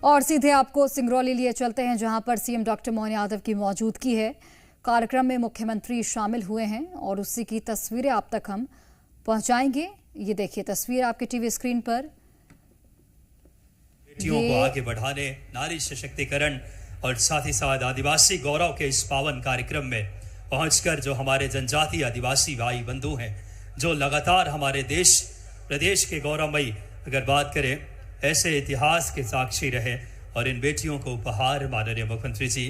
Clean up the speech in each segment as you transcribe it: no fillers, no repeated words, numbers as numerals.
और सीधे आपको सिंगरौली लिए चलते हैं, जहां पर सीएम डॉक्टर मोहन यादव की मौजूदगी है। कार्यक्रम में मुख्यमंत्री शामिल हुए हैं और उसी की तस्वीरें आप तक हम पहुंचाएंगे। ये देखिए तस्वीर आपके टीवी स्क्रीन पर। बेटियों को आगे बढ़ाने, नारी सशक्तिकरण और साथ ही साथ आदिवासी गौरव के इस पावन कार्यक्रम में पहुंचकर जो हमारे जनजातीय आदिवासी भाई बंधु हैं, जो लगातार हमारे देश प्रदेश के गौरवमयी अगर बात करें ऐसे इतिहास के साक्षी रहे, और इन बेटियों को उपहार माननीय मुख्यमंत्री जी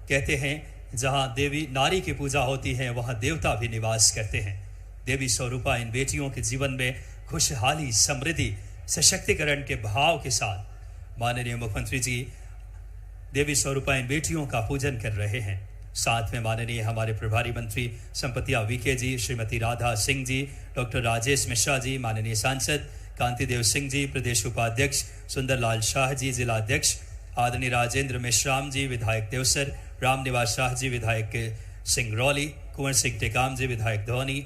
कहते हैं जहां देवी नारी की पूजा होती है वहां देवता भी निवास करते हैं। देवी स्वरूपा इन बेटियों के जीवन में खुशहाली, समृद्धि, सशक्तिकरण के भाव के साथ माननीय मुख्यमंत्री जी देवी स्वरूपा इन बेटियों का पूजन कर रहे हैं। साथ में माननीय हमारे प्रभारी मंत्री संपतिया वीके जी, श्रीमती राधा सिंह जी, डॉक्टर राजेश मिश्रा जी, माननीय सांसद कांतिदेव सिंह जी, प्रदेश उपाध्यक्ष सुंदरलाल शाह जी, जिला अध्यक्ष आदरणीय राजेंद्र मिश्राम जी, विधायक देवसर, रामनिवास शाह जी, विधायक सिंगरौली, कुंवर सिंह टेकाम जी, विधायक धौनी,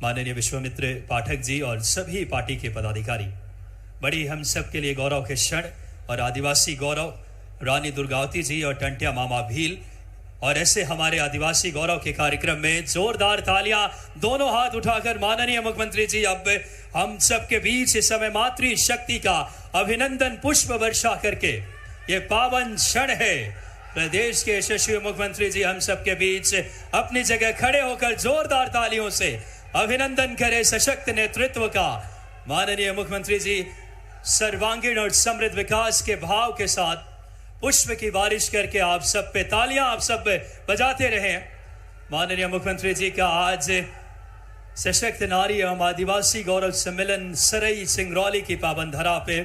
माननीय विश्वामित्र पाठक जी और सभी पार्टी के पदाधिकारी। बड़ी हम सब के लिए गौरव के क्षण, और आदिवासी गौरव रानी दुर्गावती जी और टंटिया मामा भील, और ऐसे हमारे आदिवासी गौरव के कार्यक्रम में जोरदार तालियां, दोनों हाथ उठाकर माननीय मुख्यमंत्री जी अब हम सब के बीच इस समय मातृ शक्ति का अभिनंदन पुष्प वर्षा करके ये पावन क्षण है। प्रदेश के यशस्वी मुख्यमंत्री जी हम सब के बीच अपनी जगह खड़े होकर जोरदार तालियों से अभिनंदन करें सशक्त नेतृत्व का। माननीय मुख्यमंत्री जी सर्वांगीण और समृद्ध विकास के भाव के साथ पुष्प की बारिश करके आप सब पे तालियां आप सब बजाते रहे। माननीय मुख्यमंत्री जी का आज सशक्त नारी एवं आदिवासी गौरव सम्मेलन सरई सिंगरौली की पावन धरा पे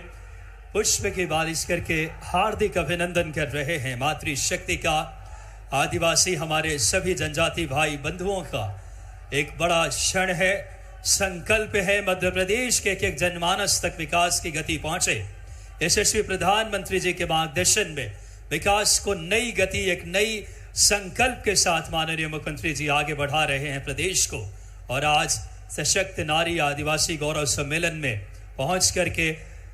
पुष्प की बारिश करके हार्दिक अभिनंदन कर रहे हैं। मातृशक्ति का, आदिवासी हमारे सभी जनजाति भाई बंधुओं का एक बड़ा क्षण है, संकल्प है मध्य प्रदेश के एक जनमानस तक विकास की गति पहुंचे। यशस्वी प्रधानमंत्री जी के मार्गदर्शन में विकास को नई गति, एक नई संकल्प के साथ माननीय मुख्यमंत्री जी आगे बढ़ा रहे हैं प्रदेश को। और आज सशक्त नारी आदिवासी गौरव सम्मेलन में पहुंच करके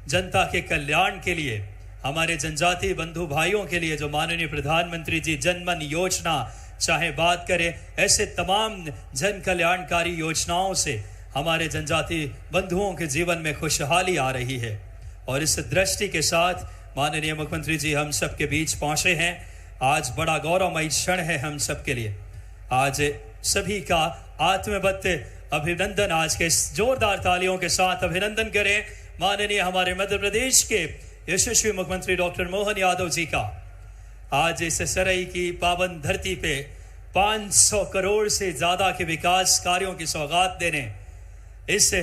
जनता के कल्याण के लिए, हमारे जनजातीय बंधु भाइयों के लिए जो माननीय प्रधानमंत्री जी जनमन योजना चाहे बात करें, ऐसे तमाम जन कल्याणकारी योजनाओं से हमारे जनजातीय बंधुओं के जीवन में खुशहाली आ रही है। और इस दृष्टि के साथ माननीय मुख्यमंत्री जी हम सब के बीच पहुंचे हैं। आज बड़ा गौरवमयी क्षण है हम सब के लिए। आज सभी का आत्मबद्ध अभिनंदन, आज के जोरदार तालियों के साथ अभिनंदन करें माननीय हमारे मध्य प्रदेश के यशस्वी मुख्यमंत्री डॉक्टर मोहन यादव जी का। आज इस सरई की पावन धरती पे 500 करोड़ से ज्यादा के विकास कार्यों की सौगात देने, इस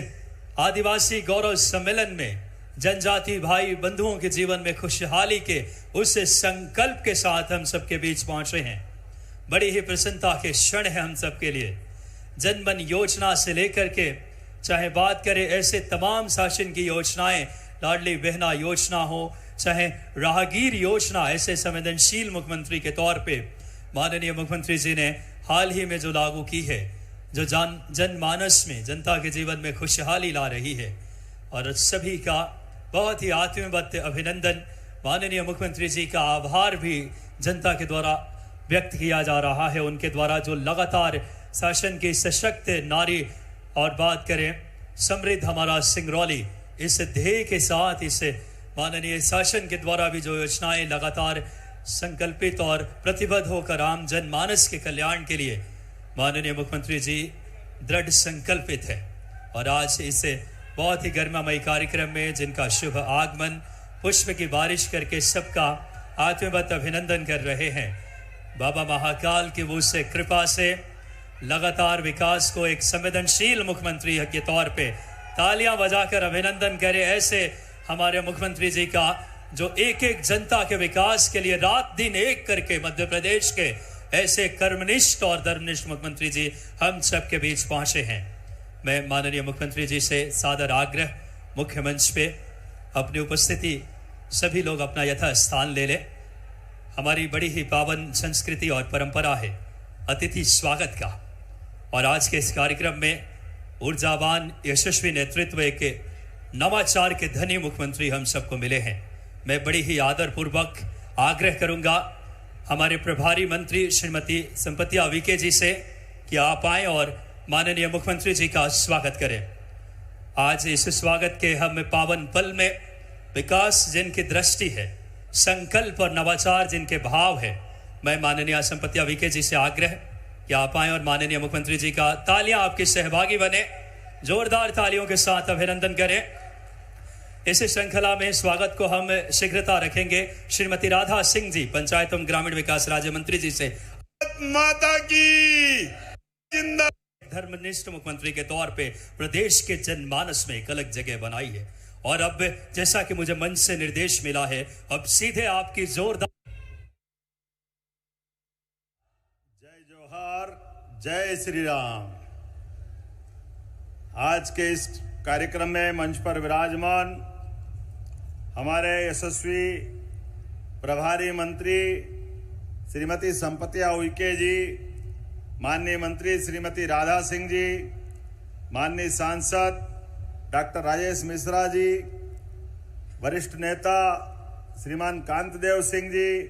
आदिवासी गौरव सम्मेलन में जनजाति भाई बंधुओं के जीवन में खुशहाली के उस संकल्प के साथ हम सबके बीच पहुंचे हैं। बड़ी ही प्रसन्नता के क्षण है हम सबके लिए। जनमन योजना से लेकर के चाहे बात करें ऐसे तमाम शासन की योजनाएं, लाडली बहना योजना हो, चाहे राहगीर योजना, ऐसे संवेदनशील मुख्यमंत्री के तौर पे माननीय मुख्यमंत्री जी ने हाल ही में जो लागू की है, जो जनमानस में जनता के जीवन में खुशहाली ला रही है। और सभी का बहुत ही आत्मबद्ध अभिनंदन, माननीय मुख्यमंत्री जी का आभार भी जनता के द्वारा व्यक्त किया जा रहा है। उनके द्वारा जो लगातार शासन की सशक्त नारी और बात करें समृद्ध हमारा सिंगरौली, इस ध्येय के साथ इस माननीय शासन के द्वारा भी जो योजनाएं लगातार संकल्पित और प्रतिबद्ध होकर आम जनमानस के कल्याण के लिए माननीय मुख्यमंत्री जी दृढ़ संकल्पित है। और आज इस बहुत ही गरिमामयी कार्यक्रम में जिनका शुभ आगमन पुष्प की बारिश करके सबका आत्मबद्ध अभिनंदन कर रहे हैं। बाबा महाकाल की वो से कृपा से लगातार विकास को एक संवेदनशील मुख्यमंत्री के तौर पे तालियां बजाकर अभिनंदन करें ऐसे हमारे मुख्यमंत्री जी का, जो एक एक जनता के विकास के लिए रात दिन एक करके मध्य प्रदेश के ऐसे कर्मनिष्ठ और धर्मनिष्ठ मुख्यमंत्री जी हम सबके बीच पहुंचे हैं। मैं माननीय मुख्यमंत्री जी से सादर आग्रह, मुख्य मंच पे अपनी उपस्थिति सभी लोग अपना यथा स्थान ले लें। हमारी बड़ी ही पावन संस्कृति और परंपरा है अतिथि स्वागत का, और आज के इस कार्यक्रम में ऊर्जावान यशस्वी नेतृत्व के नवाचार के धनी मुख्यमंत्री हम सबको मिले हैं। मैं बड़ी ही आदर पूर्वक आग्रह करूंगा हमारे प्रभारी मंत्री श्रीमती संपत्तिया विके जी से कि आप आएं और माननीय मुख्यमंत्री जी का स्वागत करें। आज इस स्वागत के हम पावन पल में विकास जिनकी दृष्टि है, संकल्प और नवाचार जिनके भाव है, मैं माननीय संपत्तिया विके जी से आग्रह कि आप आएं और माननीय मुख्यमंत्री जी का तालियां आपके सहभागी बने, जोरदार तालियों के साथ अभिनंदन करें। इस श्रृंखला में स्वागत को हम शीघ्रता रखेंगे श्रीमती राधा सिंह जी, पंचायत एवं ग्रामीण विकास राज्य मंत्री जी से। माता की जिंदा। धर्मनिष्ठ मुख्यमंत्री के तौर पे प्रदेश के जनमानस में एक अलग जगह बनाई है और अब जैसा कि मुझे मंच से निर्देश मिला है, अब सीधे आपकी जोरदार जय जोहार, जय श्री राम। आज के इस कार्यक्रम में मंच पर विराजमान हमारे यशस्वी प्रभारी मंत्री श्रीमती संपत्तिया उइके जी, माननीय मंत्री श्रीमती राधा सिंह जी, माननीय सांसद डॉक्टर राजेश मिश्रा जी, वरिष्ठ नेता श्रीमान कांतदेव सिंह जी,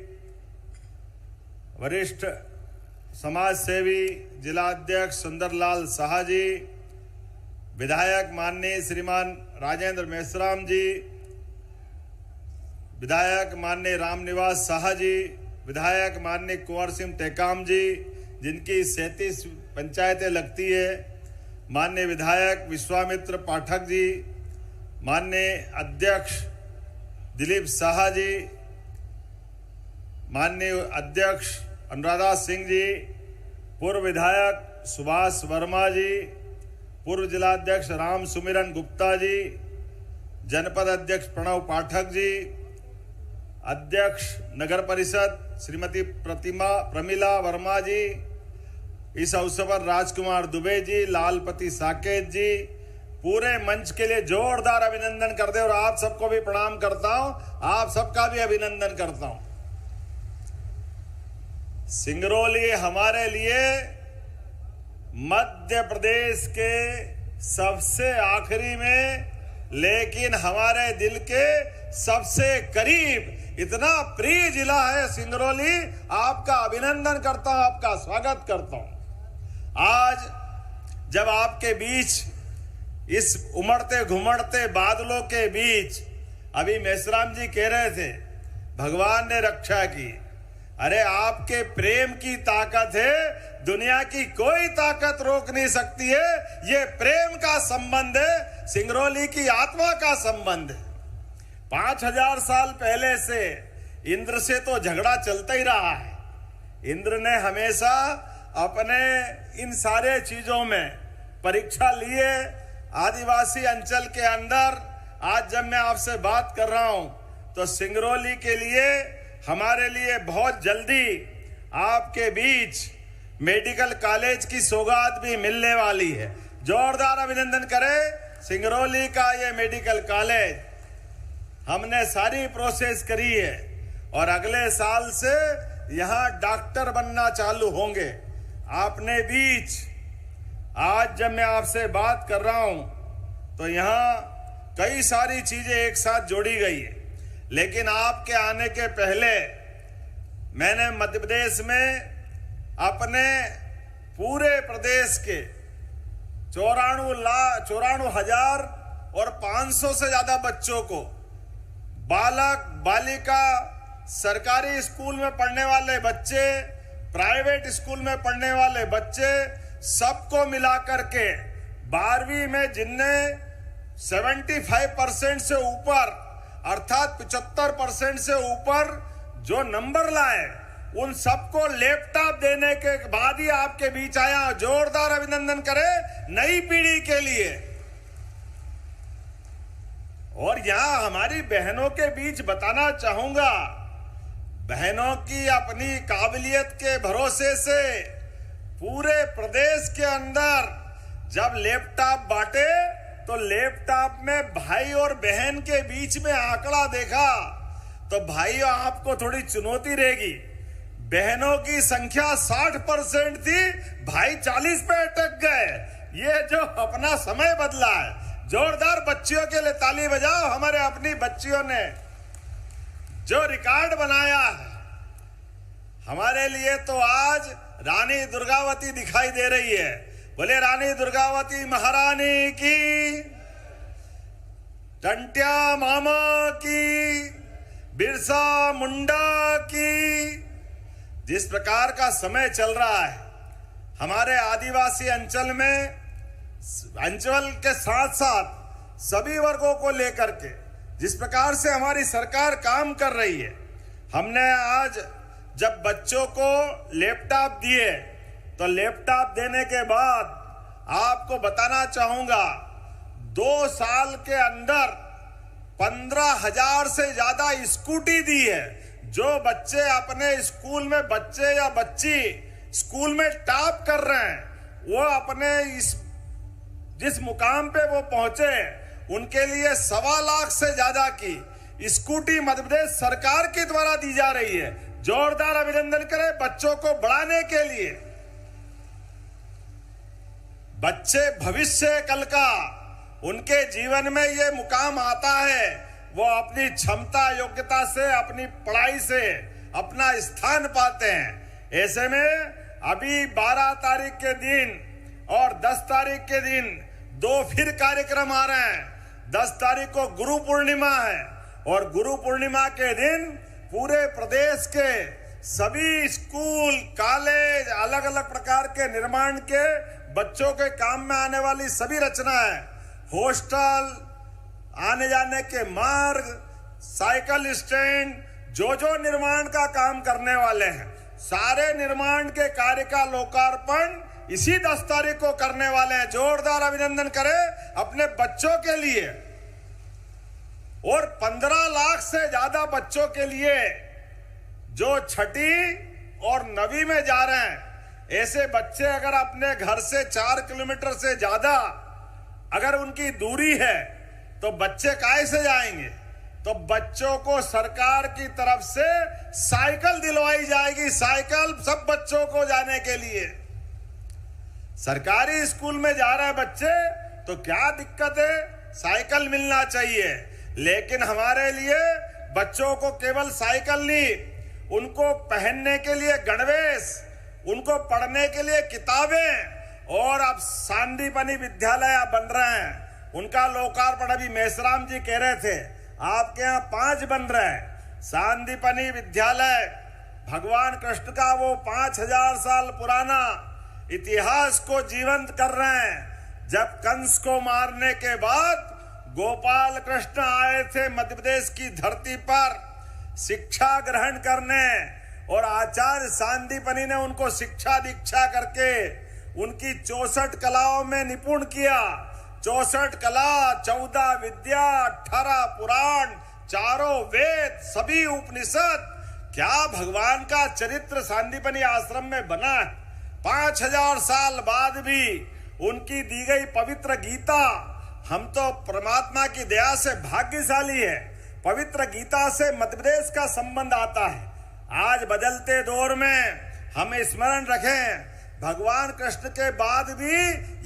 वरिष्ठ समाज सेवी जिला अध्यक्ष सुंदरलाल शाह जी, विधायक माननीय श्रीमान राजेंद्र मेश्राम जी, विधायक माननीय रामनिवास शाह जी, विधायक माननीय कुंवर सिंह टेकाम जी, जिनकी 37 पंचायतें लगती है, माननीय विधायक विश्वामित्र पाठक जी, माननीय अध्यक्ष दिलीप शाह जी, माननीय अध्यक्ष अनुराधा सिंह जी, पूर्व विधायक सुभाष वर्मा जी, पूर्व जिलाध्यक्ष राम सुमिरन गुप्ता जी, जनपद अध्यक्ष प्रणव पाठक जी, अध्यक्ष नगर परिषद श्रीमती प्रमिला वर्मा जी, इस अवसर पर राजकुमार दुबे जी, लालपति साकेत जी, पूरे मंच के लिए जोरदार अभिनंदन करते और आप सबको भी प्रणाम करता हूं, आप सबका भी अभिनंदन करता हूं। सिंगरौली हमारे लिए मध्य प्रदेश के सबसे आखिरी में, लेकिन हमारे दिल के सबसे करीब इतना प्रिय जिला है सिंगरौली। आपका अभिनंदन करता हूं, आपका स्वागत करता हूं। आज जब आपके बीच इस उमड़ते घुमड़ते बादलों के बीच, अभी मेश्राम जी कह रहे थे भगवान ने रक्षा की, अरे आपके प्रेम की ताकत है, दुनिया की कोई ताकत रोक नहीं सकती है। ये प्रेम का संबंध है, सिंगरौली की आत्मा का संबंध है। 5000 साल पहले से इंद्र से तो झगड़ा चलता ही रहा है। इंद्र ने हमेशा अपने इन सारे चीजों में परीक्षा लिए। आदिवासी अंचल के अंदर आज जब मैं आपसे बात कर रहा हूं तो सिंगरौली के लिए, हमारे लिए बहुत जल्दी आपके बीच मेडिकल कॉलेज की सौगात भी मिलने वाली है। जोरदार अभिनंदन करें सिंगरौली का ये मेडिकल कॉलेज। हमने सारी प्रोसेस करी है और अगले साल से यहाँ डॉक्टर बनना चालू होंगे। आपने बीच आज जब मैं आपसे बात कर रहा हूं तो यहाँ कई सारी चीजें एक साथ जोड़ी गई है, लेकिन आपके आने के पहले मैंने मध्य प्रदेश में अपने पूरे प्रदेश के 94,500 से ज्यादा बच्चों को, बालक बालिका, सरकारी स्कूल में पढ़ने वाले बच्चे, प्राइवेट स्कूल में पढ़ने वाले बच्चे, सबको मिलाकर के 12वीं में जिनने 75% से ऊपर अर्थात 75% से ऊपर जो नंबर लाए, उन सबको लैपटॉप देने के बाद ही आपके बीच आया। जोरदार अभिनंदन करें नई पीढ़ी के लिए। और यहां हमारी बहनों के बीच बताना चाहूंगा, बहनों की अपनी काबिलियत के भरोसे से पूरे प्रदेश के अंदर जब लैपटॉप बांटे तो लैपटॉप में भाई और बहन के बीच में आंकड़ा देखा तो भाइयों आपको थोड़ी चुनौती रहेगी। बहनों की संख्या 60% थी, भाई 40 पे अटक गए। ये जो अपना समय बदला है। जोरदार बच्चियों के लिए ताली बजाओ। हमारे अपनी बच्चियों ने जो रिकॉर्ड बनाया है, हमारे लिए तो आज रानी दुर्गावती दिखाई दे रही है। बोले रानी दुर्गावती महारानी की, टंट्या मामा की, बिरसा मुंडा की। जिस प्रकार का समय चल रहा है हमारे आदिवासी अंचल में, अंचल के साथ साथ सभी वर्गों को लेकर के जिस प्रकार से हमारी सरकार काम कर रही है, हमने आज जब बच्चों को लैपटॉप दिए तो लैपटॉप देने के बाद आपको बताना चाहूंगा 2 साल के अंदर 15,000 से ज्यादा स्कूटी दी है। जो बच्चे अपने स्कूल में, बच्चे या बच्ची स्कूल में टॉप कर रहे हैं, वो अपने जिस मुकाम पे वो पहुंचे उनके लिए 1.25 लाख से ज्यादा की स्कूटी मध्य प्रदेश सरकार के द्वारा दी जा रही है। जोरदार अभिनंदन करें बच्चों को बढ़ाने के लिए। बच्चे भविष्य कल का, उनके जीवन में ये मुकाम आता है, वो अपनी क्षमता योग्यता से, अपनी पढ़ाई से अपना स्थान पाते हैं। ऐसे में अभी 12 तारीख के दिन और 10 तारीख के दिन 2 फिर कार्यक्रम आ रहे हैं। 10 तारीख को गुरु पूर्णिमा है और गुरु पूर्णिमा के दिन पूरे प्रदेश के सभी स्कूल, कॉलेज, अलग अलग प्रकार के निर्माण के बच्चों के काम में आने वाली सभी रचनाएं, हॉस्टल, आने जाने के मार्ग, साइकिल स्टैंड, जो निर्माण का काम करने वाले हैं, सारे निर्माण के कार्य का लोकार्पण इसी 10 तारीख को करने वाले हैं। जोरदार अभिनंदन करें अपने बच्चों के लिए। और 15 लाख से ज्यादा बच्चों के लिए जो 6ठी और 9वीं में जा रहे हैं, ऐसे बच्चे अगर अपने घर से 4 किलोमीटर से ज्यादा अगर उनकी दूरी है तो बच्चे काहे से जाएंगे? तो बच्चों को सरकार की तरफ से साइकिल दिलवाई जाएगी। साइकिल सब बच्चों को जाने के लिए। सरकारी स्कूल में जा रहे बच्चे तो क्या दिक्कत है, साइकिल मिलना चाहिए। लेकिन हमारे लिए बच्चों को केवल साइकिल नहीं, उनको पहनने के लिए गणवेश, उनको पढ़ने के लिए किताबें, और अब सांदीपनी विद्यालय बन रहे हैं। उनका लोकार्पण अभी मेसराम जी कह रहे थे, आपके यहाँ 5 बन रहे हैं। सांदीपनी विद्यालय भगवान कृष्ण का वो 5000 साल पुराना इतिहास को जीवंत कर रहे हैं। जब कंस को मारने के बाद गोपाल कृष्ण आए थे मध्य प्रदेश की धरती पर शिक्षा ग्रहण करने, और आचार्य सांदीपनी ने उनको शिक्षा दीक्षा करके उनकी 64 कलाओं में निपुण किया। 64 कला, 14 विद्या, 18 पुराण, 4 वेद, सभी उपनिषद, क्या भगवान का चरित्र सांदीपनी आश्रम में बना है। 5000 साल बाद भी उनकी दी गई पवित्र गीता, हम तो परमात्मा की दया से भाग्यशाली है, पवित्र गीता से मध्य प्रदेश का संबंध आता है। आज बदलते दौर में हम स्मरण रखें, भगवान कृष्ण के बाद भी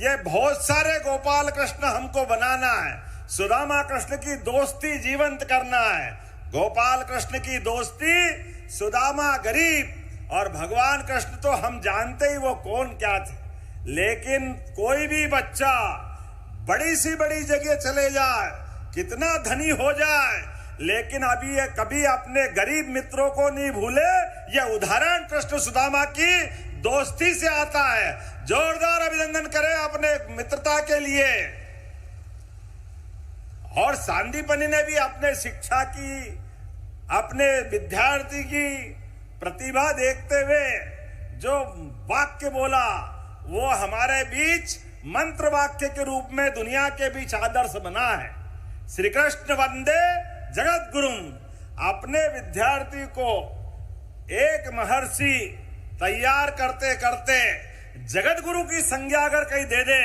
ये बहुत सारे गोपाल कृष्ण हमको बनाना है। सुदामा कृष्ण की दोस्ती जीवंत करना है। गोपाल कृष्ण की दोस्ती, सुदामा गरीब और भगवान कृष्ण तो हम जानते ही वो कौन क्या थे। लेकिन कोई भी बच्चा बड़ी सी बड़ी जगह चले जाए, कितना धनी हो जाए, लेकिन अभी ये कभी अपने गरीब मित्रों को नहीं भूले। यह उदाहरण कृष्ण सुदामा की दोस्ती से आता है। जोरदार अभिनंदन करें अपने मित्रता के लिए। और सांदीपनी ने भी अपने शिक्षा की, अपने विद्यार्थी की प्रतिभा देखते हुए जो वाक्य बोला, वो हमारे बीच मंत्र वाक्य के रूप में दुनिया के बीच आदर्श बना है। श्री कृष्ण वंदे जगत गुरुम। अपने विद्यार्थी को एक महर्षि तैयार करते करते जगत गुरु की संज्ञा अगर कहीं दे दे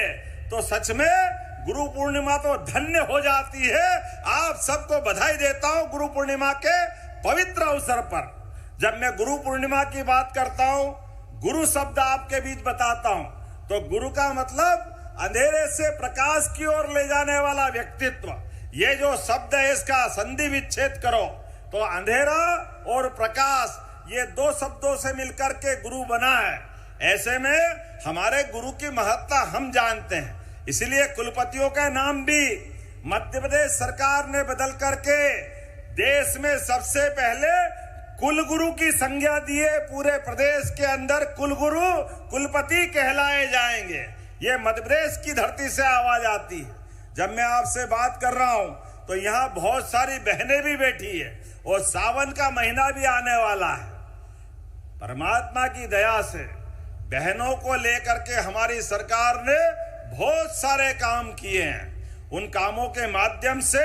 तो सच में गुरु पूर्णिमा तो धन्य हो जाती है। आप सबको बधाई देता हूं गुरु पूर्णिमा के पवित्र अवसर पर। जब मैं गुरु पूर्णिमा की बात करता हूं, गुरु शब्द आपके बीच बताता हूं, तो गुरु का मतलब अंधेरे से प्रकाश की ओर ले जाने वाला व्यक्तित्व। ये जो शब्द है इसका संधि विच्छेद करो तो अंधेरा और प्रकाश ये दो शब्दों से मिलकर के गुरु बना है। ऐसे में हमारे गुरु की महत्ता हम जानते हैं, इसलिए कुलपतियों का नाम भी मध्य प्रदेश सरकार ने बदल करके देश में सबसे पहले कुलगुरु की संज्ञा दिए। पूरे प्रदेश के अंदर कुलगुरु कुलपति कहलाए जाएंगे। ये मध्य प्रदेश की धरती से आवाज आती है। जब मैं आपसे बात कर रहा हूं तो यहाँ बहुत सारी बहनें भी बैठी है और सावन का महीना भी आने वाला है। परमात्मा की दया से बहनों को लेकर के हमारी सरकार ने बहुत सारे काम किए हैं। उन कामों के माध्यम से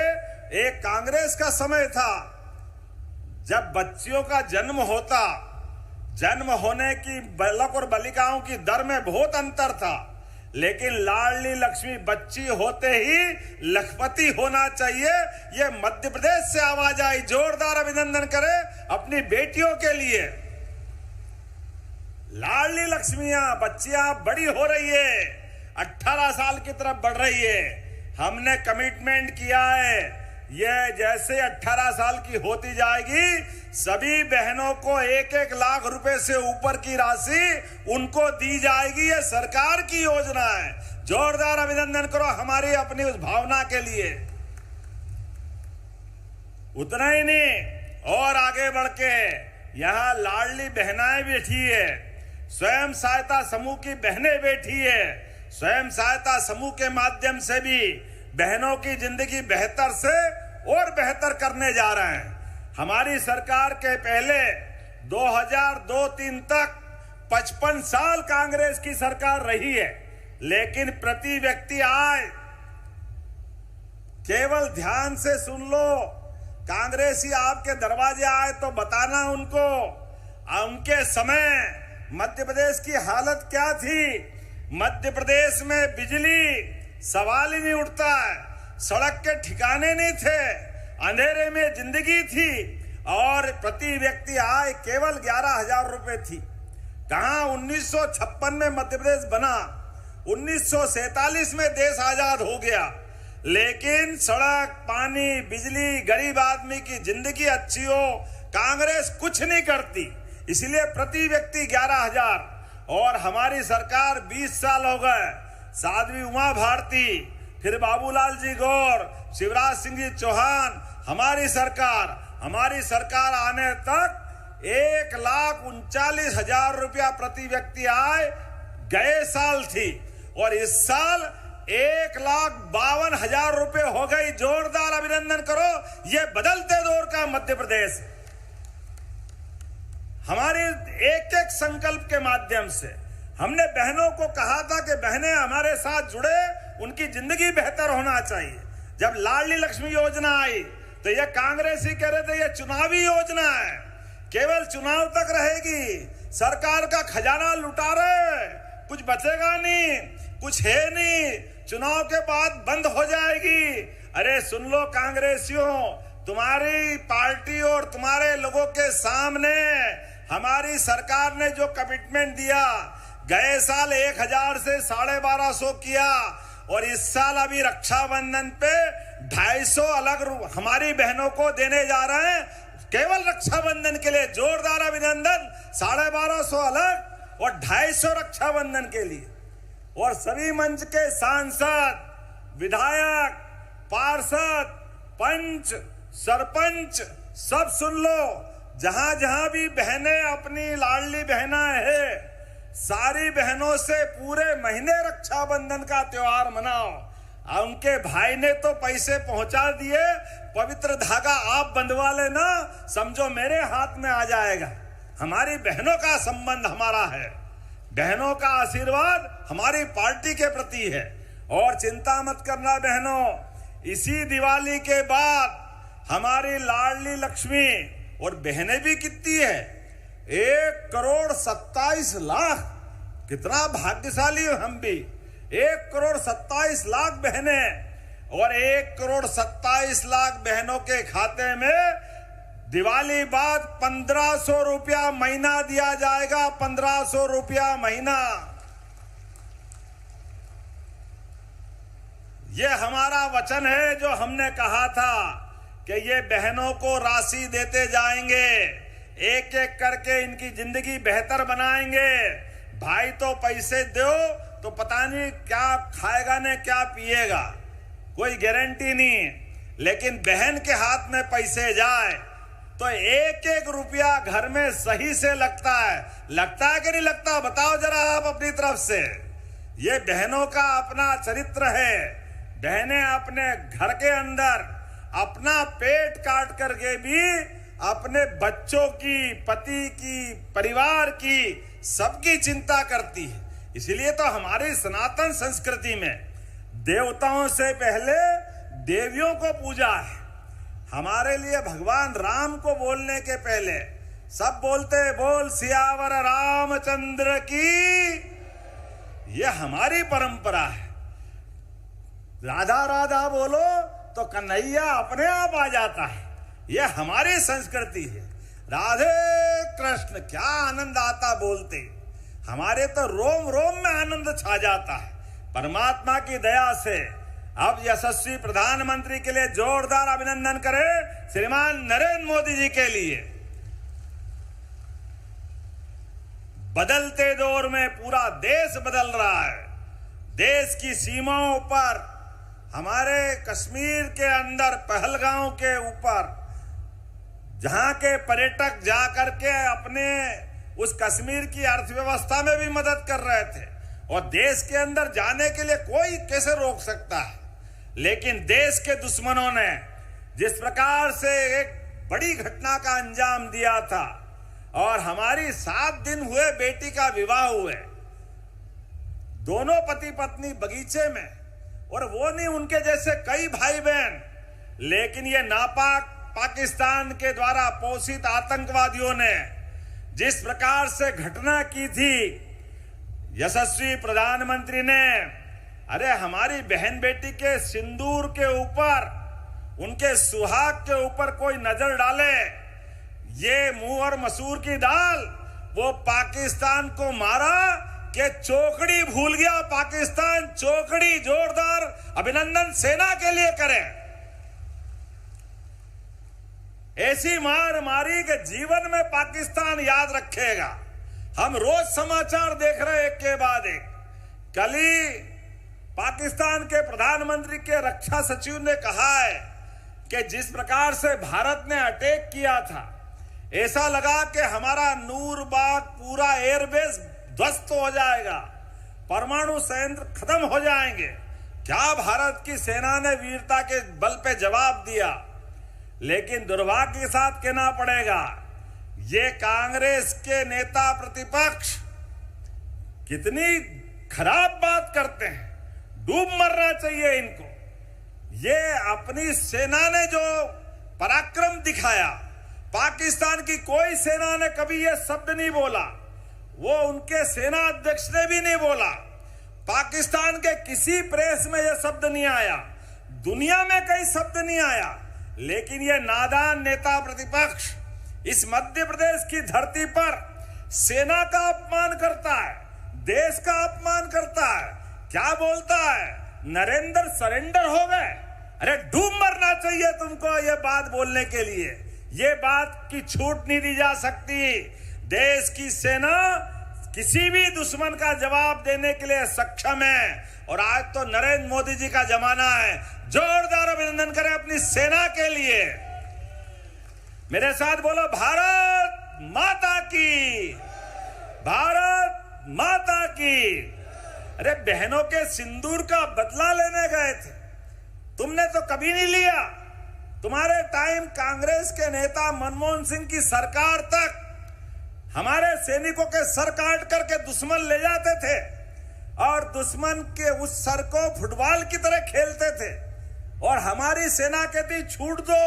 एक कांग्रेस का समय था जब बच्चियों का जन्म होता, जन्म होने की बालक और बालिकाओं की दर में बहुत अंतर था, लेकिन लाडली लक्ष्मी बच्ची होते ही लखपति होना चाहिए, ये मध्य प्रदेश से आवाज आई। जोरदार अभिनंदन करें अपनी बेटियों के लिए। लाडली लक्ष्मियां बच्चियां बड़ी हो रही है, 18 साल की तरफ बढ़ रही है। हमने कमिटमेंट किया है, ये जैसे 18 साल की होती जाएगी सभी बहनों को 1-1 लाख रुपए से ऊपर की राशि उनको दी जाएगी। ये सरकार की योजना है। जोरदार अभिनंदन करो हमारी अपनी उस भावना के लिए। उतना ही नहीं, और आगे बढ़ के यहां लाडली बहनाएं बैठी है, स्वयं सहायता समूह की बहनें बैठी है। स्वयं सहायता समूह के माध्यम से भी बहनों की जिंदगी बेहतर से और बेहतर करने जा रहे हैं। हमारी सरकार के पहले 2002-03 तक 55 साल कांग्रेस की सरकार रही है, लेकिन प्रति व्यक्ति आय, केवल ध्यान से सुन लो, कांग्रेसी आपके दरवाजे आए तो बताना उनको उनके समय मध्य प्रदेश की हालत क्या थी। मध्य प्रदेश में बिजली सवाल ही नहीं उठता है, सड़क के ठिकाने नहीं थे, अंधेरे में जिंदगी थी और प्रति व्यक्ति आय केवल 11,000 रुपए थी। कहां 1956 में मध्य प्रदेश बना, 1947 में देश आजाद हो गया, लेकिन सड़क, पानी, बिजली, गरीब आदमी की जिंदगी अच्छी हो, कांग्रेस कुछ नहीं करती। इसलिए प्रति व्यक्ति 11,000। और हमारी सरकार 20 साल हो गए, साध्वी उमा भारती, फिर बाबूलाल जी गौर, शिवराज सिंह जी चौहान, हमारी सरकार आने तक 1,39,000 रुपया प्रति व्यक्ति आय गए साल थी और इस साल 1,52,000 रुपए हो गई। जोरदार अभिनंदन करो, ये बदलते दौर का मध्य प्रदेश। हमारे एक एक संकल्प के माध्यम से हमने बहनों को कहा था कि बहनें हमारे साथ जुड़े, उनकी जिंदगी बेहतर होना चाहिए। जब लाडली लक्ष्मी योजना आई तो ये कांग्रेसी कह रहे थे ये चुनावी योजना है, केवल चुनाव तक रहेगी, सरकार का खजाना लुटा रहे, कुछ बचेगा नहीं, कुछ है नहीं, चुनाव के बाद बंद हो जाएगी। अरे सुन लो कांग्रेसियों, तुम्हारी पार्टी और तुम्हारे लोगों के सामने हमारी सरकार ने जो कमिटमेंट दिया, गए साल 1,000 से 1,250 किया और इस साल अभी रक्षाबंधन पे 250 अलग हमारी बहनों को देने जा रहे हैं, केवल रक्षाबंधन के लिए। जोरदार अभिनंदन, 1,250 अलग और 250 रक्षाबंधन के लिए। और सभी मंच के सांसद, विधायक, पार्षद, पंच, सरपंच सब सुन लो, जहां जहां भी बहनें अपनी लाडली बहना है, सारी बहनों से पूरे महीने रक्षाबंधन का त्योहार मनाओ। उनके भाई ने तो पैसे पहुंचा दिए, पवित्र धागा आप बंधवा लेना, समझो मेरे हाथ में आ जाएगा। हमारी बहनों का संबंध हमारा है, बहनों का आशीर्वाद हमारी पार्टी के प्रति है। और चिंता मत करना बहनों, इसी दिवाली के बाद हमारी लाडली लक्ष्मी, और बहनें भी कितनी है, 1,27,00,000, कितना भाग्यशाली हो हम भी। 1,27,00,000 बहनें और 1,27,00,000 बहनों के खाते में दिवाली बाद 1,500 रुपया महीना दिया जाएगा। 1,500 रुपया महीना, ये हमारा वचन है जो हमने कहा था कि ये बहनों को राशि देते जाएंगे, एक एक करके इनकी जिंदगी बेहतर बनाएंगे। भाई तो पैसे दो तो पता नहीं क्या खाएगा ने क्या पिएगा, कोई गारंटी नहीं। लेकिन बहन के हाथ में पैसे जाए तो एक एक रुपया घर में सही से लगता है कि नहीं लगता? बताओ जरा आप अपनी तरफ से। ये बहनों का अपना चरित्र है। बहनें अपने घर के अंदर अपना पेट काट करके भी अपने बच्चों की, पति की, परिवार की, सबकी चिंता करती है। इसलिए तो हमारी सनातन संस्कृति में देवताओं से पहले देवियों को पूजा है। हमारे लिए भगवान राम को बोलने के पहले सब बोलते बोल सियावर रामचंद्र की। यह हमारी परंपरा है। राधा राधा बोलो तो कन्हैया अपने आप आ जाता है। यह हमारी संस्कृति है। राधे कृष्ण, क्या आनंद आता बोलते। हमारे तो रोम रोम में आनंद छा जाता है। परमात्मा की दया से अब यशस्वी प्रधानमंत्री के लिए जोरदार अभिनंदन करें श्रीमान नरेंद्र मोदी जी के लिए। बदलते दौर में पूरा देश बदल रहा है। देश की सीमाओं पर, हमारे कश्मीर के अंदर पहलगांव के ऊपर, जहां के पर्यटक जाकर के अपने उस कश्मीर की अर्थव्यवस्था में भी मदद कर रहे थे, और देश के अंदर जाने के लिए कोई कैसे रोक सकता है। लेकिन देश के दुश्मनों ने जिस प्रकार से एक बड़ी घटना का अंजाम दिया था, और हमारी 7 दिन हुए बेटी का विवाह हुए, दोनों पति पत्नी बगीचे में, और वो नहीं उनके जैसे कई भाई बहन, लेकिन ये नापाक पाकिस्तान के द्वारा पोषित आतंकवादियों ने जिस प्रकार से घटना की थी, यशस्वी प्रधानमंत्री ने, अरे हमारी बहन बेटी के सिंदूर के ऊपर, उनके सुहाग के ऊपर कोई नजर डाले, ये मुंह और मसूर की दाल, वो पाकिस्तान को मारा कि चौकड़ी भूल गया। पाकिस्तान चौकड़ी जोरदार अभिनंदन सेना के लिए करे। ऐसी मार मारी कि जीवन में पाकिस्तान याद रखेगा। हम रोज समाचार देख रहे एक के बाद एक। कल ही पाकिस्तान के प्रधानमंत्री के रक्षा सचिव ने कहा है कि जिस प्रकार से भारत ने अटैक किया था, ऐसा लगा कि हमारा नूरबाग पूरा एयरबेस ध्वस्त हो जाएगा, परमाणु संयंत्र खत्म हो जाएंगे। क्या भारत की सेना ने वीरता के बल पे जवाब दिया। लेकिन दुर्भाग्य के साथ कहना पड़ेगा, ये कांग्रेस के नेता प्रतिपक्ष कितनी खराब बात करते हैं। डूब मरना चाहिए इनको। ये अपनी सेना ने जो पराक्रम दिखाया, पाकिस्तान की कोई सेना ने कभी ये शब्द नहीं बोला, वो उनके सेना अध्यक्ष ने भी नहीं बोला, पाकिस्तान के किसी प्रेस में ये शब्द नहीं आया, दुनिया में कई शब्द नहीं आया। लेकिन ये नादान नेता प्रतिपक्ष इस मध्य प्रदेश की धरती पर सेना का अपमान करता है, देश का अपमान करता है। क्या बोलता है, नरेंद्र सरेंडर हो गए। अरे डूब मरना चाहिए तुमको ये बात बोलने के लिए। ये बात की छूट नहीं दी जा सकती। देश की सेना किसी भी दुश्मन का जवाब देने के लिए सक्षम है, और आज तो नरेंद्र मोदी जी का जमाना है। जोरदार अभिनंदन करें अपनी सेना के लिए। मेरे साथ बोलो, भारत माता की, भारत माता की। अरे बहनों के सिंदूर का बदला लेने गए थे, तुमने तो कभी नहीं लिया। तुम्हारे टाइम कांग्रेस के नेता मनमोहन सिंह की सरकार तक हमारे सैनिकों के सर काट करके दुश्मन ले जाते थे, और दुश्मन के उस सर को फुटबॉल की तरह खेलते थे, और हमारी सेना कहती छूट दो,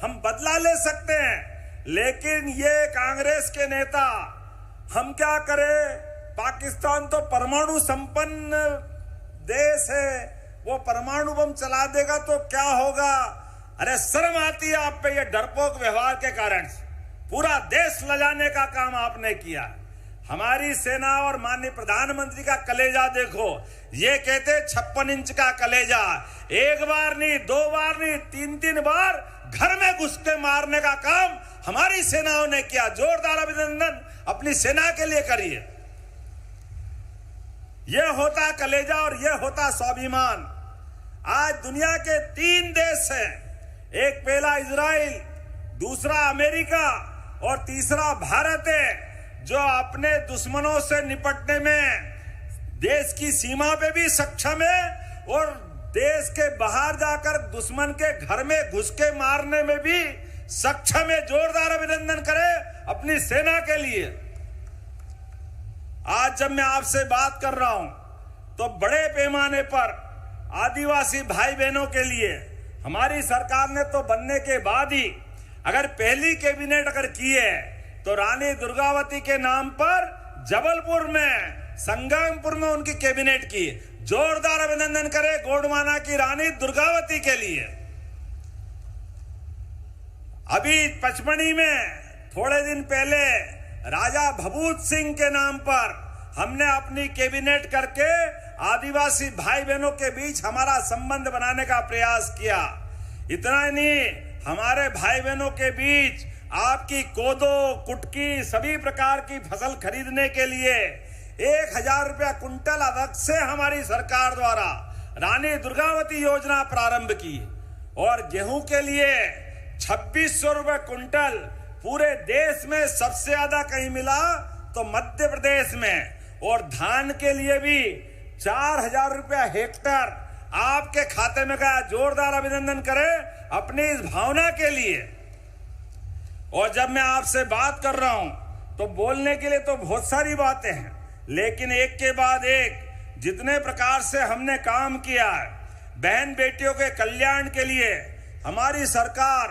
हम बदला ले सकते हैं। लेकिन ये कांग्रेस के नेता, हम क्या करें, पाकिस्तान तो परमाणु संपन्न देश है, वो परमाणु बम चला देगा तो क्या होगा। अरे शर्म आती है आप पे ये डरपोक व्यवहार के कारण। पूरा देश लजाने का काम आपने किया। हमारी सेना और माननीय प्रधानमंत्री का कलेजा देखो। ये कहते 56 इंच का कलेजा, एक बार नहीं, 2 बार नहीं, 3-3 बार घर में घुस के मारने का काम हमारी सेनाओं ने किया। जोरदार अभिनंदन अपनी सेना के लिए करिए। यह होता कलेजा और यह होता स्वाभिमान। आज दुनिया के 3 देश हैं, एक पहला इजराइल, दूसरा अमेरिका और तीसरा भारत है, जो अपने दुश्मनों से निपटने में देश की सीमा पे भी सक्षम है और देश के बाहर जाकर दुश्मन के घर में घुस के मारने में भी सक्षम है। जोरदार अभिनंदन करें अपनी सेना के लिए। आज जब मैं आपसे बात कर रहा हूं तो बड़े पैमाने पर आदिवासी भाई बहनों के लिए हमारी सरकार ने तो बनने के बाद ही अगर पहली कैबिनेट अगर की है तो रानी दुर्गावती के नाम पर जबलपुर में, संगमपुर में उनकी कैबिनेट की। जोरदार अभिनंदन करें गोंडवाना की रानी दुर्गावती के लिए। अभी पचमढ़ी में थोड़े दिन पहले राजा भभूत सिंह के नाम पर हमने अपनी कैबिनेट करके आदिवासी भाई बहनों के बीच हमारा संबंध बनाने का प्रयास किया। इतना ही नहीं, हमारे भाई बहनों के बीच आपकी कोदो, कुटकी, सभी प्रकार की फसल खरीदने के लिए 1000 रुपया कुंटल अलग से हमारी सरकार द्वारा रानी दुर्गावती योजना प्रारंभ की। और गेहूं के लिए 2600 रुपये कुंटल पूरे देश में सबसे ज्यादा कहीं मिला तो मध्य प्रदेश में। और धान के लिए भी 4000 रुपया हेक्टेयर आपके खाते में गया। जोरदार अभिनंदन करें अपनी इस भावना के लिए। और जब मैं आपसे बात कर रहा हूं तो बोलने के लिए तो बहुत सारी बातें हैं, लेकिन एक के बाद एक जितने प्रकार से हमने काम किया है बहन बेटियों के कल्याण के लिए, हमारी सरकार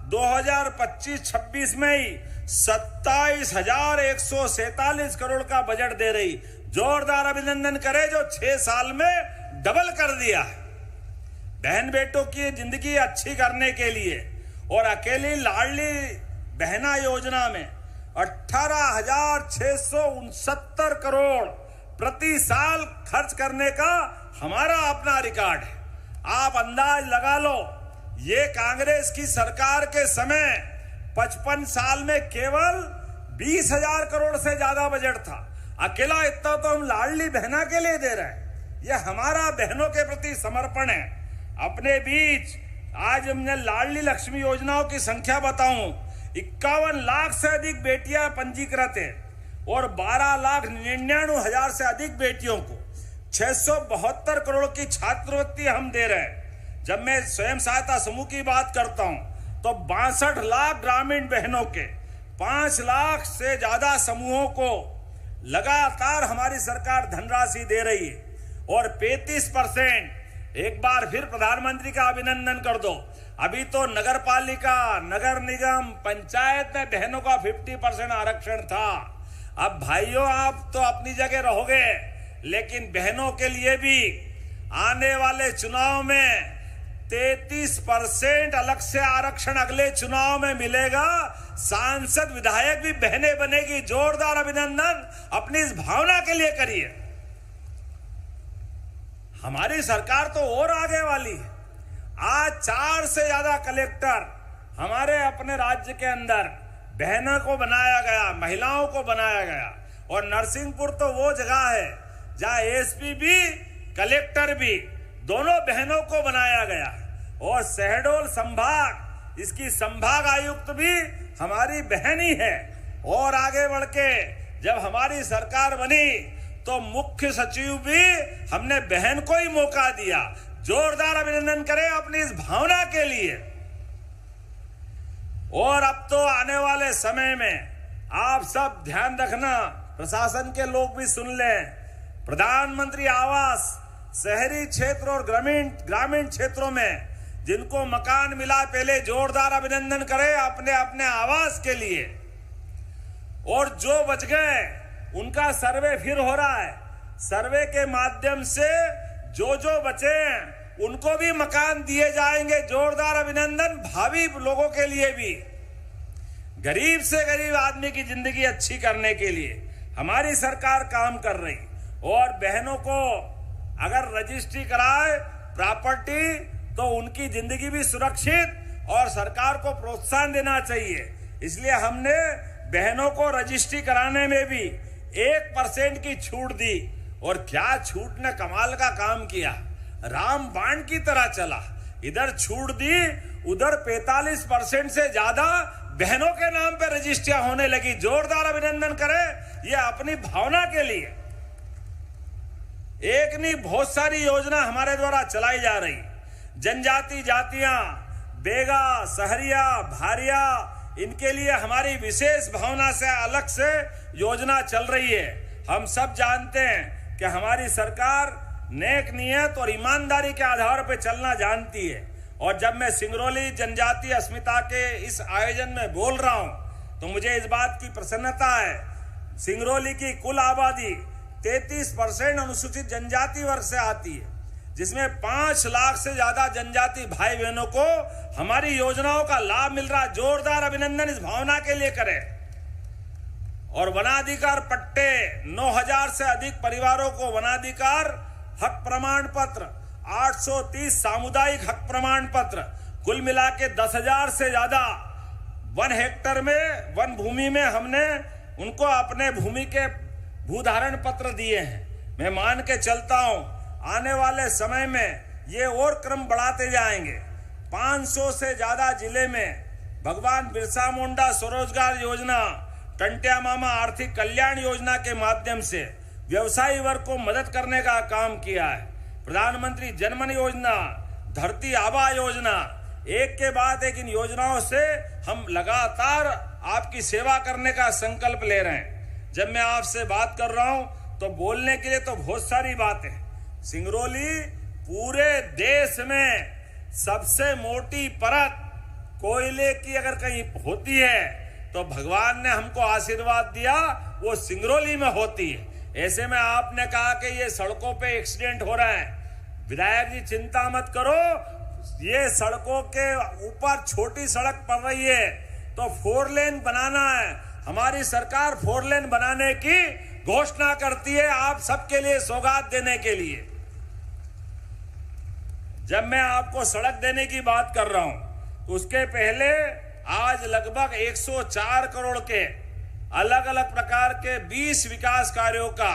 2025-26 में ही 27,147 करोड़ का बजट दे रही। जोरदार अभिनंदन करें जो 6 साल में डबल कर दिया है बहन बेटों की जिंदगी अच्छी करने के लिए। और अकेली लाडली बहना योजना में 18,669 करोड़ प्रति साल खर्च करने का हमारा अपना रिकॉर्ड है। आप अंदाज लगा लो, ये कांग्रेस की सरकार के समय 55 साल में केवल 20,000 करोड़ से ज्यादा बजट था। अकेला इतना तो हम लाडली बहना के लिए दे रहे हैं। यह हमारा बहनों के प्रति समर्पण है। अपने बीच आज हमने लाडली लक्ष्मी योजनाओं की संख्या बताऊं, 51 लाख से अधिक बेटियां पंजीकृत है और 12,99,000 से अधिक बेटियों को 672 करोड़ की छात्रवृत्ति हम दे रहे हैं। जब मैं स्वयं सहायता समूह की बात करता हूं तो 62 लाख ग्रामीण बहनों के 5 लाख से ज्यादा समूहों को लगातार हमारी सरकार धनराशि दे रही है। और 35%, एक बार फिर प्रधानमंत्री का अभिनंदन कर दो। अभी तो नगर पालिका, नगर निगम, पंचायत में बहनों का 50% आरक्षण था। अब भाइयों आप तो अपनी जगह रहोगे, लेकिन बहनों के लिए भी आने वाले चुनाव में 33% अलग से आरक्षण अगले चुनाव में मिलेगा। सांसद विधायक भी बहनें बनेगी। जोरदार अभिनंदन अपनी इस भावना के लिए करिए। हमारी सरकार तो और आगे वाली है। आज 4 से ज्यादा कलेक्टर हमारे अपने राज्य के अंदर बहनों को बनाया गया, महिलाओं को बनाया गया। और नरसिंहपुर तो वो जगह है जहां एसपी भी कलेक्टर भी दोनों बहनों को बनाया गया। और शहडोल संभाग, इसकी संभाग आयुक्त भी हमारी बहन ही है। और आगे बढ़ के जब हमारी सरकार बनी तो मुख्य सचिव भी हमने बहन को ही मौका दिया। जोरदार अभिनंदन करें अपनी इस भावना के लिए। और अब तो आने वाले समय में आप सब ध्यान रखना, प्रशासन के लोग भी सुन लें, प्रधानमंत्री आवास शहरी क्षेत्र और ग्रामीण क्षेत्रों में जिनको मकान मिला, पहले जोरदार अभिनंदन करें अपने अपने आवास के लिए। और जो बच गए उनका सर्वे फिर हो रहा है। सर्वे के माध्यम से जो बचे हैं उनको भी मकान दिए जाएंगे। जोरदार अभिनंदन भावी लोगों के लिए भी, गरीब से गरीब आदमी की जिंदगी अच्छी करने के लिए हमारी सरकार काम कर रही। और बहनों को अगर रजिस्ट्री कराए प्रॉपर्टी तो उनकी जिंदगी भी सुरक्षित और सरकार को प्रोत्साहन देना चाहिए। इसलिए हमने बहनों को रजिस्ट्री कराने में भी 1% की छूट दी। और क्या छूट ने कमाल का काम किया, राम बाण की तरह चला। इधर छूट दी, उधर 45% से ज्यादा बहनों के नाम पे रजिस्ट्रियां होने लगी। जोरदार अभिनंदन करें ये अपनी भावना के लिए। एक नहीं बहुत सारी योजना हमारे द्वारा चलाई जा रही। जनजाति जातियां, बेगा, सहरिया, भारिया, इनके लिए हमारी विशेष भावना से अलग से योजना चल रही है। हम सब जानते हैं कि हमारी सरकार नेक नियत और ईमानदारी के आधार पर चलना जानती है। और जब मैं सिंगरौली जनजातीय अस्मिता के इस आयोजन में बोल रहा हूं तो मुझे इस बात की प्रसन्नता है, सिंगरौली की कुल आबादी 33% अनुसूचित जनजाति वर्ग से आती है, जिसमें 5 लाख से ज्यादा जनजाति भाई बहनों को हमारी योजनाओं का लाभ मिल रहा है। जोरदार अभिनंदन इस भावना के लिए करें। और वनाधिकार पट्टे 9000 से अधिक परिवारों को वनाधिकार हक प्रमाण पत्र, 830 सामुदायिक हक प्रमाण पत्र, कुल मिला के 10,000 से ज्यादा 1 हेक्टर में वन भूमि में हमने उनको अपने भूमि के भूधारण पत्र दिए हैं। मैं मान के चलता हूं आने वाले समय में ये और क्रम बढ़ाते जाएंगे। 500 से ज्यादा जिले में भगवान बिरसा मुंडा स्वरोजगार योजना, टंटिया मामा आर्थिक कल्याण योजना के माध्यम से व्यवसायी वर्ग को मदद करने का काम किया है। प्रधानमंत्री जनमन योजना, धरती आबा योजना, एक के बाद एक इन योजनाओं से हम लगातार आपकी सेवा करने का संकल्प ले रहे हैं। जब मैं आपसे बात कर रहा हूं तो बोलने के लिए तो बहुत सारी बातें। सिंगरौली पूरे देश में सबसे मोटी परत कोयले की अगर कहीं होती है तो भगवान ने हमको आशीर्वाद दिया, वो सिंगरौली में होती है। ऐसे में आपने कहा कि ये सड़कों पे एक्सीडेंट हो रहे हैं, विधायक जी चिंता मत करो, ये सड़कों के ऊपर छोटी सड़क पड़ रही है तो 4 लेन बनाना है। हमारी सरकार 4 लेन बनाने की घोषणा करती है आप सबके लिए सौगात देने के लिए। जब मैं आपको सड़क देने की बात कर रहा हूं तो उसके पहले आज लगभग 104 करोड़ के अलग अलग प्रकार के 20 विकास कार्यों का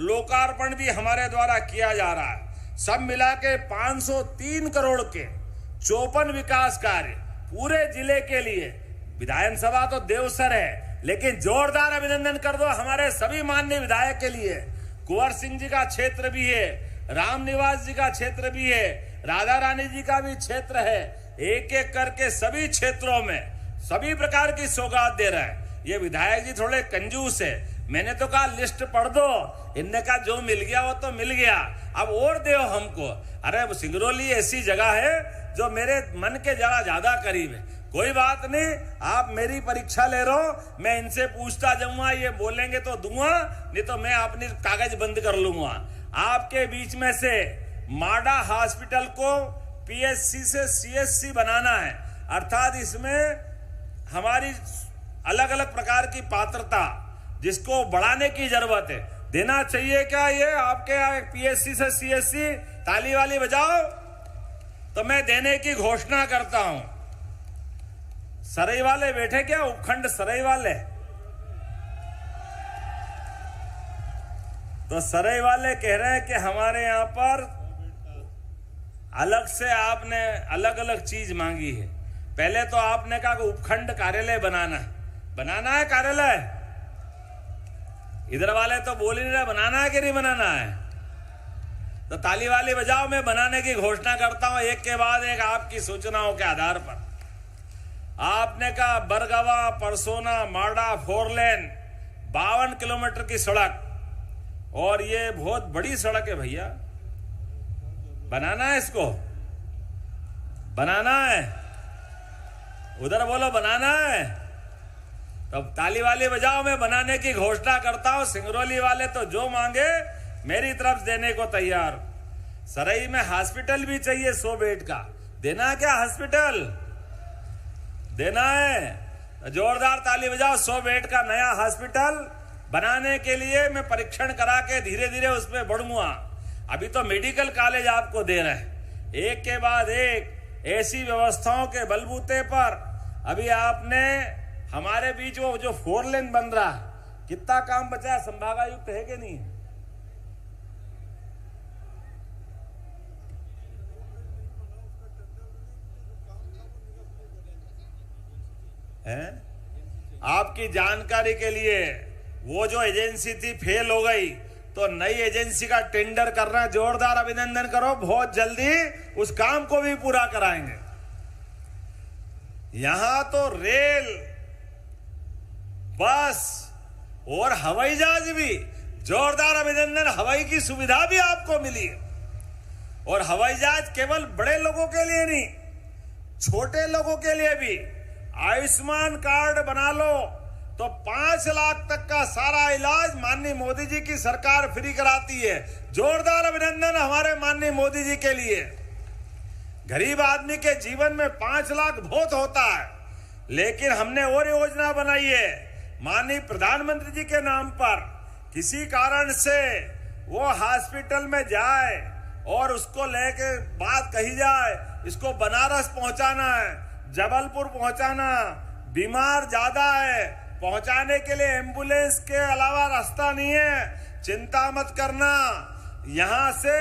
लोकार्पण भी हमारे द्वारा किया जा रहा है। सब मिला के 503 करोड़ के 54 विकास कार्य पूरे जिले के लिए। विधानसभा तो देवसर है, लेकिन जोरदार अभिनंदन कर दो हमारे सभी माननीय विधायक के लिए। कुंवर सिंह जी का क्षेत्र भी है, राम निवास जी का क्षेत्र भी है, राधा रानी जी का भी क्षेत्र है। एक एक करके सभी क्षेत्रों में सभी प्रकार की सौगात दे रहे हैं। ये विधायक जी थोड़े कंजूस है, मैंने तो कहा लिस्ट पढ़ दो, इनने कहा जो मिल गया वो तो मिल गया, अब और दो हमको। अरे सिंगरौली ऐसी जगह है जो मेरे मन के जरा ज्यादा करीब है। कोई बात नहीं, आप मेरी परीक्षा ले रहे हो, मैं इनसे पूछता जाऊंगा, ये बोलेंगे तो दूंगा, नहीं तो मैं अपनी कागज बंद कर लूंगा। आपके बीच में से माडा हॉस्पिटल को पीएचसी से सीएचसी बनाना है, अर्थात इसमें हमारी अलग अलग प्रकार की पात्रता जिसको बढ़ाने की जरूरत है। देना चाहिए क्या ये आपके पीएचसी से सीएचसी? ताली वाली बजाओ। तो मैं देने की घोषणा करता हूं। सरई वाले बैठे क्या, उपखंड सरई वाले? तो सरई वाले कह रहे हैं कि हमारे यहां पर अलग से आपने अलग अलग चीज मांगी है। पहले तो आपने कहा कि उपखंड कार्यालय बनाना है कार्यालय। इधर वाले तो बोल ही नहीं रहे बनाना है कि नहीं बनाना है। तो ताली वाली बजाओ, मैं बनाने की घोषणा करता हूं एक के बाद एक आपकी सूचनाओं के आधार पर। आपने कहा बरगवा परसोना माडा 4 लेन 52 किलोमीटर की सड़क, और ये बहुत बड़ी सड़क है भैया, बनाना है, इसको बनाना है। उधर बोलो बनाना है, तब ताली वाली बजाओ, मैं बनाने की घोषणा करता हूं। सिंगरौली वाले तो जो मांगे मेरी तरफ देने को तैयार। सरई में हॉस्पिटल भी चाहिए 100 बेड का, देना क्या हॉस्पिटल? देना है। जोरदार ताली बजाओ। 100 बेड का नया हॉस्पिटल बनाने के लिए मैं परीक्षण करा के धीरे धीरे उसमें बढ़ूंगा। अभी तो मेडिकल कॉलेज आपको दे रहे हैं, एक के बाद एक ऐसी व्यवस्थाओं के बलबूते पर अभी आपने हमारे बीच वो जो 4 लेन बन रहा है, कितना काम बचा है? संभागायुक्त है कि नहीं है? आपकी जानकारी के लिए वो जो एजेंसी थी फेल हो गई, तो नई एजेंसी का टेंडर कर रहे हैं। जोरदार अभिनंदन करो, बहुत जल्दी उस काम को भी पूरा कराएंगे। यहां तो रेल, बस और हवाई जहाज भी, जोरदार अभिनंदन, हवाई की सुविधा भी आपको मिली है। और हवाई जहाज केवल बड़े लोगों के लिए नहीं, छोटे लोगों के लिए भी। आयुष्मान कार्ड बना लो तो 5 लाख तक का सारा इलाज माननीय मोदी जी की सरकार फ्री कराती है। जोरदार अभिनंदन हमारे माननीय मोदी जी के लिए। गरीब आदमी के जीवन में 5 लाख बहुत होता है, लेकिन हमने और योजना बनाई है माननीय प्रधानमंत्री जी के नाम पर। किसी कारण से वो हॉस्पिटल में जाए और उसको लेके बात कही जाए, इसको बनारस पहुंचाना है, जबलपुर पहुंचाना, बीमार ज्यादा है, पहुंचाने के लिए एम्बुलेंस के अलावा रास्ता नहीं है, चिंता मत करना, यहां से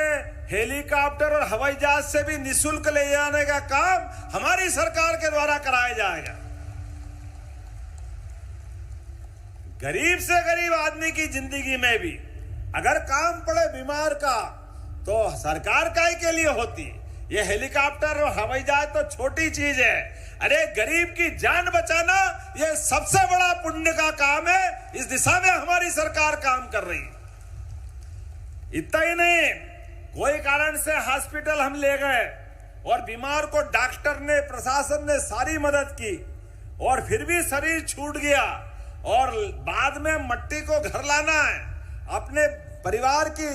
हेलीकॉप्टर और हवाई जहाज से भी निःशुल्क ले जाने का काम हमारी सरकार के द्वारा कराया जाएगा। गरीब से गरीब आदमी की जिंदगी में भी अगर काम पड़े बीमार का, तो सरकार का ही के लिए होती है। ये हेलीकॉप्टर और हवाई जहाज तो छोटी चीज है, अरे गरीब की जान बचाना ये सबसे बड़ा पुण्य का काम है। इस दिशा में हमारी सरकार काम कर रही है। इतना ही नहीं, कोई कारण से हॉस्पिटल हम ले गए और बीमार को डॉक्टर ने, प्रशासन ने सारी मदद की, और फिर भी शरीर छूट गया और बाद में मट्टी को घर लाना है, अपने परिवार की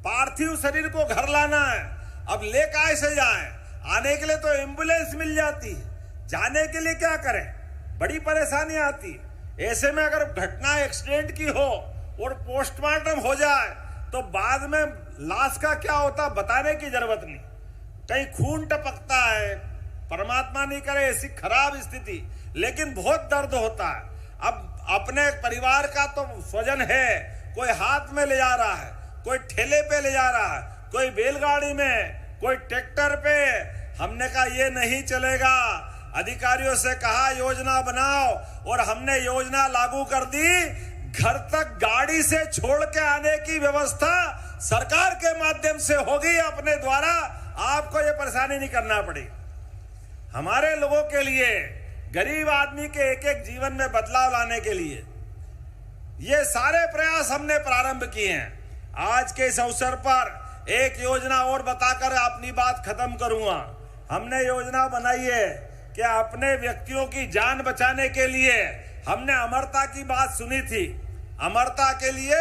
पार्थिव शरीर को घर लाना है। अब ले कैसे जाएं? आने के लिए तो एम्बुलेंस मिल जाती है, जाने के लिए क्या करें? बड़ी परेशानी आती है। ऐसे में अगर घटना एक्सीडेंट की हो और पोस्टमार्टम हो जाए तो बाद में लाश का क्या होता बताने की जरूरत नहीं। कहीं खून टपकता है, परमात्मा नहीं करे ऐसी खराब स्थिति, लेकिन बहुत दर्द होता है। अब अपने परिवार का तो स्वजन है, कोई हाथ में ले जा रहा है, कोई ठेले पे ले जा रहा है, कोई बैलगाड़ी में, कोई ट्रैक्टर पे। हमने कहा ये नहीं चलेगा, अधिकारियों से कहा योजना बनाओ, और हमने योजना लागू कर दी। घर तक गाड़ी से छोड़ के आने की व्यवस्था सरकार के माध्यम से होगी अपने द्वारा, आपको ये परेशानी नहीं करना पड़ेगी। हमारे लोगों के लिए, गरीब आदमी के एक एक जीवन में बदलाव लाने के लिए ये सारे प्रयास हमने प्रारंभ किए हैं। आज के इस अवसर पर एक योजना और बताकर अपनी बात खत्म करूंगा। हमने योजना बनाई है कि अपने व्यक्तियों की जान बचाने के लिए हमने अमरता की बात सुनी थी। अमरता के लिए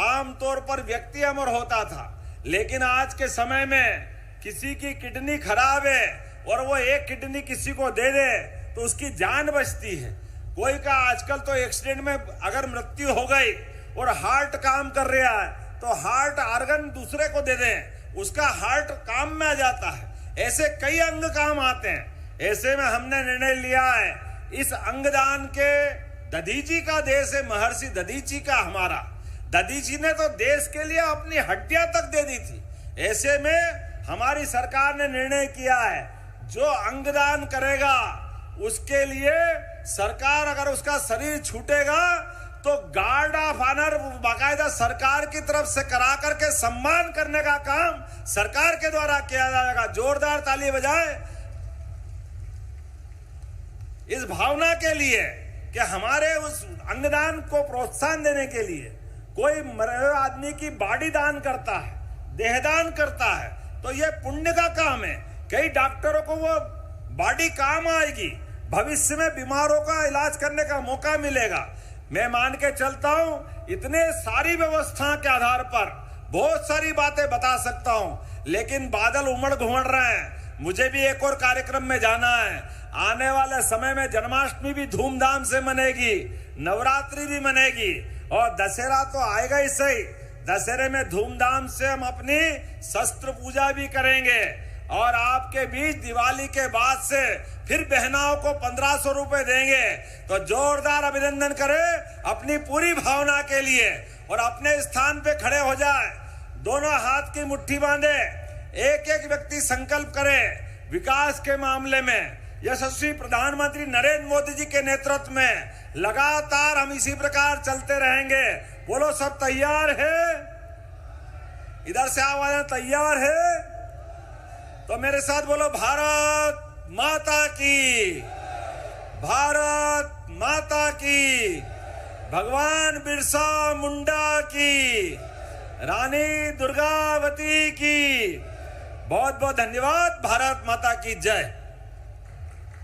आमतौर पर व्यक्ति अमर होता था, लेकिन आज के समय में किसी की किडनी खराब है और वो एक किडनी किसी को दे दे तो उसकी जान बचती है। कोई का आजकल तो एक्सीडेंट में अगर मृत्यु हो गई और हार्ट काम कर रहा है तो हार्ट आर्गन दूसरे को दे दें, उसका हार्ट काम में आ जाता है। ऐसे कई अंग काम आते हैं। ऐसे में हमने निर्णय लिया है, इस अंगदान के दधीची का देश है, महर्षि दधीची का हमारा। दधीची ने तो देश के लिए अपनी हड्डियां तक दे दी थी। ऐसे में हमारी सरकार ने निर्णय किया है, जो अंगदान करेगा उसके लिए सरकार, अगर उसका शरीर छूटेगा तो गार्ड ऑफ ऑनर बाकायदा सरकार की तरफ से करा करके सम्मान करने का काम सरकार के द्वारा किया जाएगा। जोरदार ताली बजाएं इस भावना के लिए कि हमारे उस अंगदान को प्रोत्साहन देने के लिए। कोई मरे हुए आदमी की बॉडी दान करता है, देहदान करता है, तो ये पुण्य का काम है। कई डॉक्टरों को वो बॉडी काम आएगी, भविष्य में बीमारों का इलाज करने का मौका मिलेगा। मैं मान के चलता हूं, इतने सारी व्यवस्था के आधार पर बहुत सारी बातें बता सकता हूं, लेकिन बादल उमड़ घुमड़ रहे हैं। मुझे भी एक और कार्यक्रम में जाना है। आने वाले समय में जन्माष्टमी भी धूमधाम से मनेगी, नवरात्रि भी मनेगी, और दशहरा तो आएगा ही सही। दशहरे में धूमधाम से हम अपनी शस्त्र पूजा भी करेंगे और आपके बीच दिवाली के बाद से फिर बहनाओं को 1500 रुपए देंगे, तो जोरदार अभिनंदन करें अपनी पूरी भावना के लिए और अपने स्थान पे खड़े हो जाए, दोनों हाथ की मुट्ठी बांधे, एक एक व्यक्ति संकल्प करे विकास के मामले में यशस्वी प्रधानमंत्री नरेंद्र मोदी जी के नेतृत्व में लगातार हम इसी प्रकार चलते रहेंगे। बोलो सब तैयार है? इधर से आवाज तैयार है? तो मेरे साथ बोलो भारत माता की, भारत माता की, भगवान बिरसा मुंडा की, रानी दुर्गावती की। बहुत बहुत धन्यवाद। भारत माता की जय।